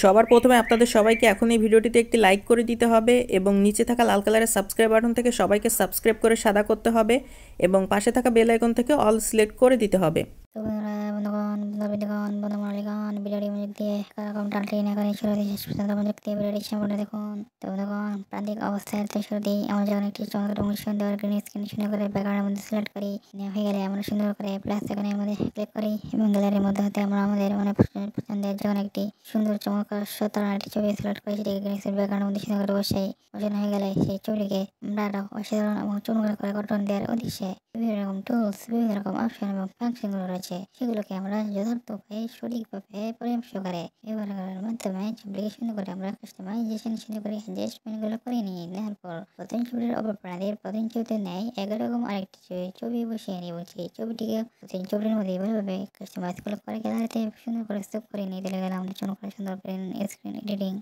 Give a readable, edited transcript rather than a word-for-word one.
সবার প্রথমে আপনাদের সবাইকে এখন এই ভিডিওটিতে একটি লাইক করে দিতে হবে এবং নিচে থাকা লাল কালারের সাবস্ক্রাইব বাটন থেকে সবাইকে সাবস্ক্রাইব করে সাদা করতে হবে এবং পাশে থাকা বেল আইকন থেকে অল সিলেক্ট করে দিতে হবে। তো বন্ধুগণ ভিডিওটি মনোযোগ দিয়ে এরকম টানতে না করে শুরু থেকে শেষ পর্যন্ত মনোযোগ দিয়ে ভিডিওটি সম্পূর্ণ দেখুন। তো বন্ধুগণ প্রান্তিক অবস্থায় শুরুতেই আমরা যখন একটি চমৎকার এবং সুন্দর গ্রিন স্ক্রিন সুন্দর করে ব্যাকগ্রাউন্ডের মধ্যে সিলেক্ট করি, নেওয়া হয়ে গেলে আমরা সুন্দর করে প্লাস আইকনের মধ্যে ক্লিক করি এবং গ্যালারির মধ্যে হতে আমরা আমাদের পছন্দের যখন একটি সুন্দর চমৎকার সুতরাং একটি ছবি সিলেক্ট করি, সেটিকে গ্রিন স্ক্রিন ব্যাকগ্রাউন্ডের মধ্যে সুন্দর করে বসাই। বসানো হয়ে গেলে সেই ছবিটিকে আমরা আরো অসাধারণ এবং চমৎকার করে গঠন দেওয়ার উদ্দেশ্যে বিভিন্ন রকম টুলস, বিভিন্ন রকম অপশন এবং ফাংশনগুলো রয়েছে, সেগুলোকে আমরা যথার্থভাবে সঠিকভাবে পরিমাপ সহকারে ব্যবহার করার মাধ্যমে ছবিটিকে সুন্দর করে আমরা কাস্টমাইজেশন সুন্দর করে অ্যাডজাস্টমেন্টগুলো করে নিই। নেওয়ার পর প্রথম ছবিটির অপর প্রাণীর প্রথম ছবিতে নেয় একরকম আরেকটি ছবি বসিয়ে নিই, বলছি ছবিটিকে প্রথম ছবিটির মধ্যে এভাবে কাস্টমাইজগুলো করে গ্যালারিতে সুন্দর করে সেভ করে নিয়ে দিলে গেলে আমাদের জন্য সুন্দর করে স্ক্রিন এডিটিং